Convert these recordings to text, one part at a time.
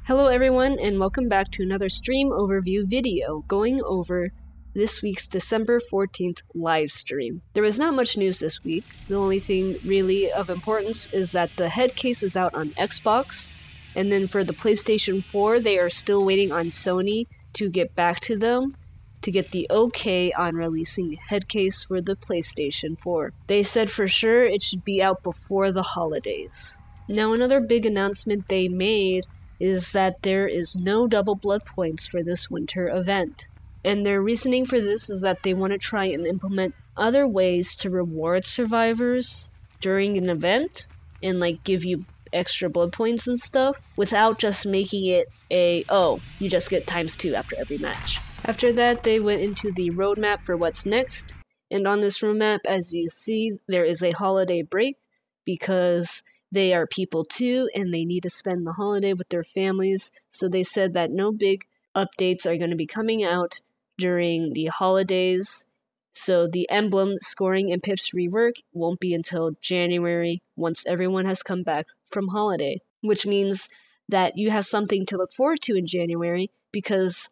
Hello everyone, and welcome back to another stream overview video going over this week's December 14th live stream. There was not much news this week. The only thing really of importance is that the head case is out on Xbox, and then for the PlayStation 4, they are still waiting on Sony to get back to them to get the okay on releasing head case for the PlayStation 4. They said for sure it should be out before the holidays. Now another big announcement they made is that there is no double blood points for this winter event. And their reasoning for this is that they want to try and implement other ways to reward survivors during an event and give you extra blood points and stuff without just making it you just get ×2 after every match. After that, they went into the roadmap for what's next. And on this roadmap, as you see, there is a holiday break because they are people too, and they need to spend the holiday with their families, so they said that no big updates are going to be coming out during the holidays, so the emblem scoring and pips rework won't be until January once everyone has come back from holiday, which means that you have something to look forward to in January because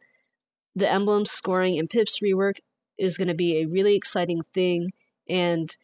the emblem scoring and pips rework is going to be a really exciting thing, and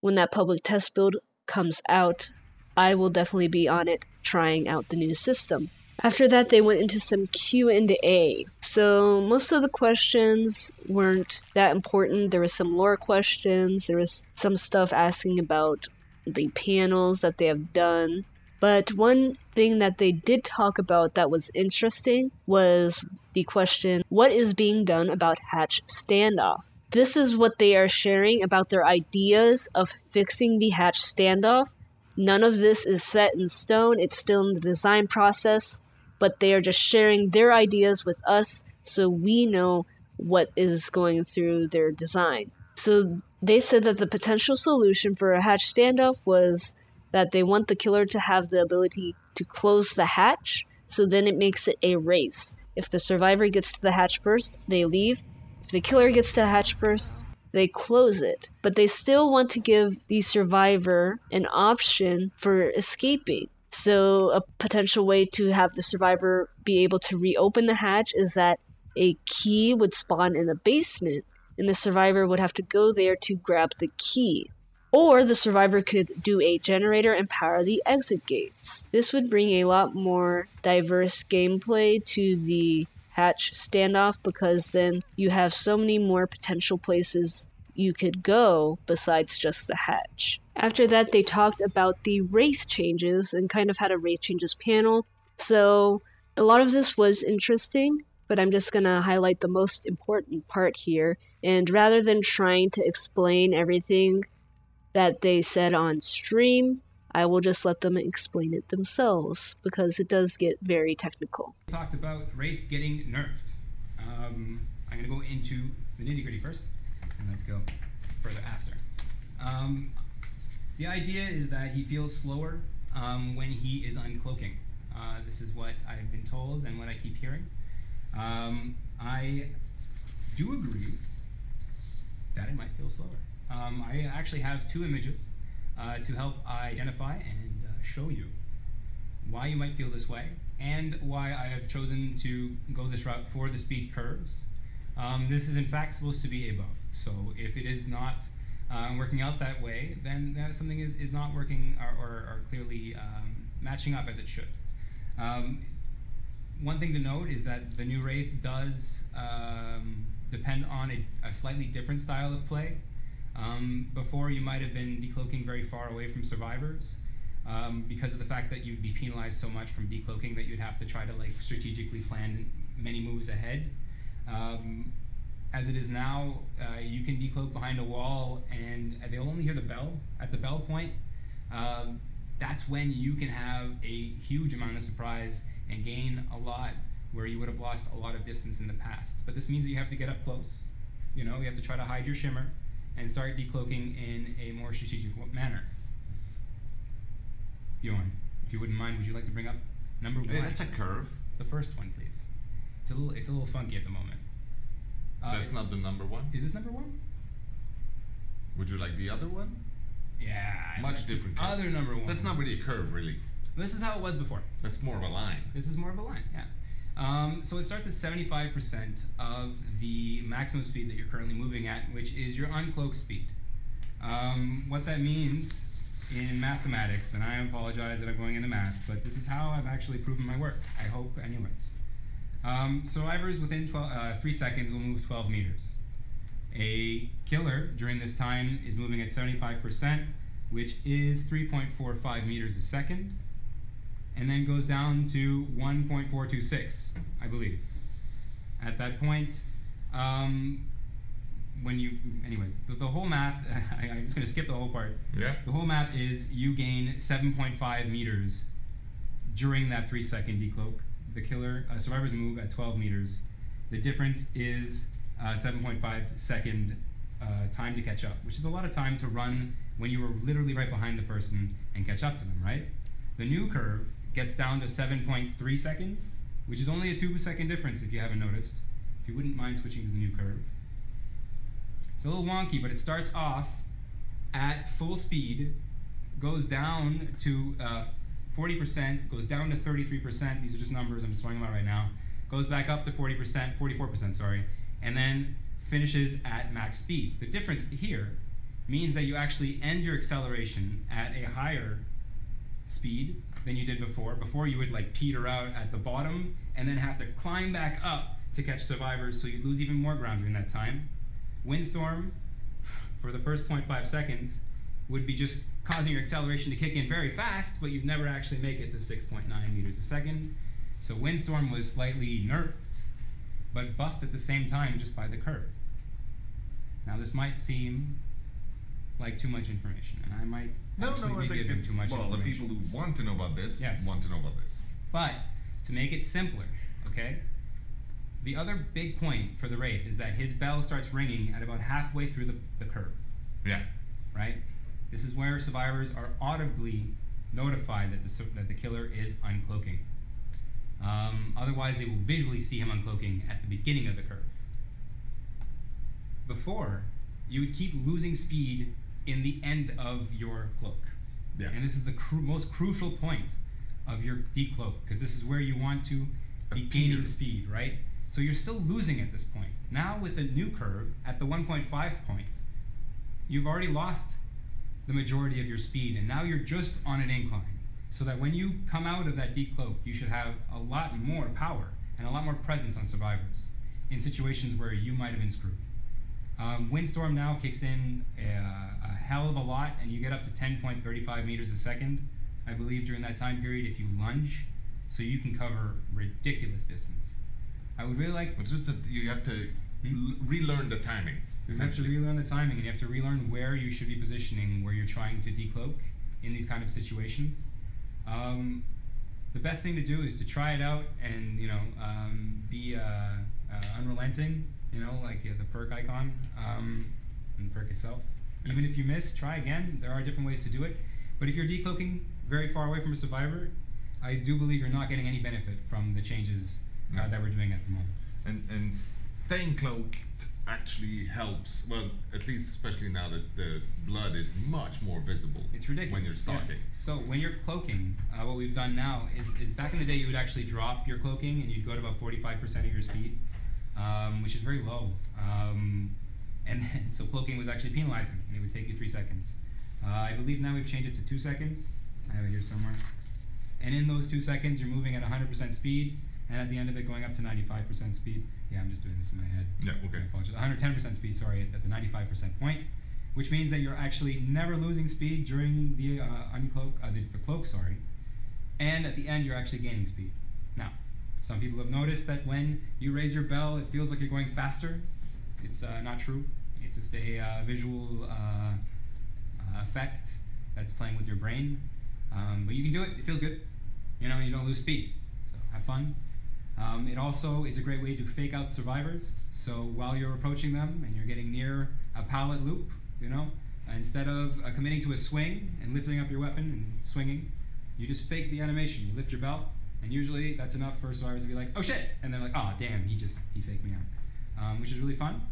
when that public test build comes out, I will definitely be on it trying out the new system. After that, they went into some Q&A. So most of the questions weren't that important. There was some lore questions. There was some stuff asking about the panels that they have done. But one thing that they did talk about that was interesting was the question, what is being done about hatch standoff? This is what they are sharing about their ideas of fixing the hatch standoff. None of this is set in stone, it's still in the design process, but they are just sharing their ideas with us so we know what is going through their design. So they said that the potential solution for a hatch standoff was that they want the killer to have the ability to close the hatch, so then it makes it a race. If the survivor gets to the hatch first, they leave. If the killer gets to the hatch first, they close it, but they still want to give the survivor an option for escaping. So a potential way to have the survivor be able to reopen the hatch is that a key would spawn in the basement, and the survivor would have to go there to grab the key. Or the survivor could do a generator and power the exit gates. This would bring a lot more diverse gameplay to the hatch standoff because then you have so many more potential places you could go besides just the hatch. After that, they talked about the Wraith changes and kind of had a Wraith changes panel. So a lot of this was interesting, but I'm just going to highlight the most important part here. And rather than trying to explain everything that they said on stream, I will just let them explain it themselves, because it does get very technical. We talked about Wraith getting nerfed. I'm going to go into the nitty-gritty first, and let's go further after. The idea is that he feels slower when he is uncloaking. This is what I've been told and what I keep hearing. I do agree that it might feel slower. I actually have 2 images to help identify and show you why you might feel this way and why I have chosen to go this route for the speed curves. This is in fact supposed to be a buff, so if it is not working out that way, then something is not working or clearly matching up as it should. One thing to note is that the new Wraith does depend on a slightly different style of play. Before, you might have been decloaking very far away from survivors because of the fact that you'd be penalized so much from decloaking that you'd have to try to strategically plan many moves ahead. As it is now, you can decloak behind a wall and they'll only hear the bell. At the bell point, that's when you can have a huge amount of surprise and gain a lot where you would have lost a lot of distance in the past. But this means that you have to get up close. You have to try to hide your shimmer and start decloaking in a more strategic manner. Bjorn, if you wouldn't mind, would you like to bring up number 1? Hey, that's a curve. The first one, please. It's a little funky at the moment. That's not the number 1? Is this number 1? Would you like the other one? Yeah. Much different curve. Other number 1. That's not really a curve, really. This is how it was before. That's more of a line. This is more of a line, yeah. So it starts at 75% of the maximum speed that you're currently moving at, which is your uncloaked speed. What that means in mathematics, and I apologize that I'm going into math, but this is how I've actually proven my work, I hope anyways. Survivors within 3 seconds will move 12 meters. A killer during this time is moving at 75%, which is 3.45 meters a second, and then goes down to 1.426, I believe. At that point, anyways, the whole math, I'm just going to skip the whole part. Yeah. The whole math is you gain 7.5 meters during that 3 second decloak. The killer, survivors move at 12 meters. The difference is 7.5 second time to catch up, which is a lot of time to run when you were literally right behind the person and catch up to them, right? The new curve gets down to 7.3 seconds, which is only a 2 second difference if you haven't noticed. If you wouldn't mind switching to the new curve. It's a little wonky, but it starts off at full speed, goes down to 40%, goes down to 33%. These are just numbers, I'm just throwing them out right now. Goes back up to 40%, 44%, sorry, and then finishes at max speed. The difference here means that you actually end your acceleration at a higher speed than you did before. Before you would like peter out at the bottom and then have to climb back up to catch survivors, so you lose even more ground during that time. Windstorm, for the first 0.5 seconds, would be just causing your acceleration to kick in very fast, but you'd never actually make it to 6.9 meters a second. So Windstorm was slightly nerfed, but buffed at the same time just by the curve. Now this might seem like too much information, and I might actually be giving too much information. Well, the people who want to know about this want to know about this. But to make it simpler, okay? The other big point for the Wraith is that his bell starts ringing at about halfway through the curve. Yeah. Right? This is where survivors are audibly notified that the killer is uncloaking. Otherwise, they will visually see him uncloaking at the beginning of the curve. Before, you would keep losing speed in the end of your cloak. Yeah. And this is the most crucial point of your decloak, because this is where you want to be gaining speed, right? So you're still losing at this point. Now with the new curve, at the 1.5 point, you've already lost the majority of your speed, and now you're just on an incline. So that when you come out of that decloak, you should have a lot more power and a lot more presence on survivors in situations where you might have been screwed. Windstorm now kicks in a hell of a lot, and you get up to 10.35 meters a second, I believe, during that time period if you lunge, so you can cover ridiculous distance. I would really like... It's just that you have to relearn the timing. You have to relearn the timing, and you have to relearn where you should be positioning, where you're trying to decloak in these kind of situations. The best thing to do is to try it out and, be unrelenting, like the perk icon and the perk itself. Even if you miss, try again. There are different ways to do it. But if you're decloaking very far away from a survivor, I do believe you're not getting any benefit from the changes that we're doing at the moment. And staying cloaked actually helps, well, at least especially now that the blood is much more visible. It's ridiculous. When you're stalking. Yes. So when you're cloaking, what we've done now is back in the day you would actually drop your cloaking and you'd go to about 45% of your speed, which is very low. And then, so cloaking was actually penalizing, and it would take you 3 seconds. I believe now we've changed it to 2 seconds. I have it here somewhere. And in those 2 seconds, you're moving at 100% speed, and at the end of it, going up to 95% speed. Yeah, I'm just doing this in my head. Yeah, okay. I apologize. 110% speed, sorry, at the 95% point, which means that you're actually never losing speed during the the cloak, sorry. And at the end, you're actually gaining speed. Now, some people have noticed that when you raise your bell, it feels like you're going faster. It's not true. It's just a visual effect that's playing with your brain. But you can do it. It feels good. You don't lose speed. So have fun. It also is a great way to fake out survivors. So while you're approaching them and you're getting near a pallet loop, instead of committing to a swing and lifting up your weapon and swinging, you just fake the animation. You lift your belt, and usually that's enough for survivors to be like, oh shit, and they're like, oh damn, he faked me out, which is really fun.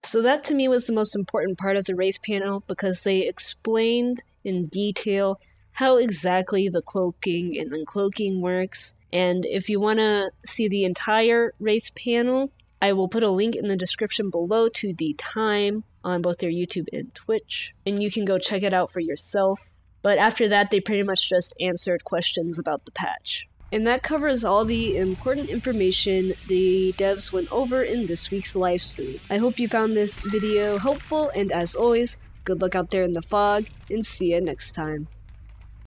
So that to me was the most important part of the Wraith panel, because they explained in detail how exactly the cloaking and uncloaking works, and if you want to see the entire Wraith panel, I will put a link in the description below to the time on both their YouTube and Twitch, and you can go check it out for yourself. But after that, they pretty much just answered questions about the patch. And that covers all the important information the devs went over in this week's livestream. I hope you found this video helpful, and as always, good luck out there in the fog, and see you next time.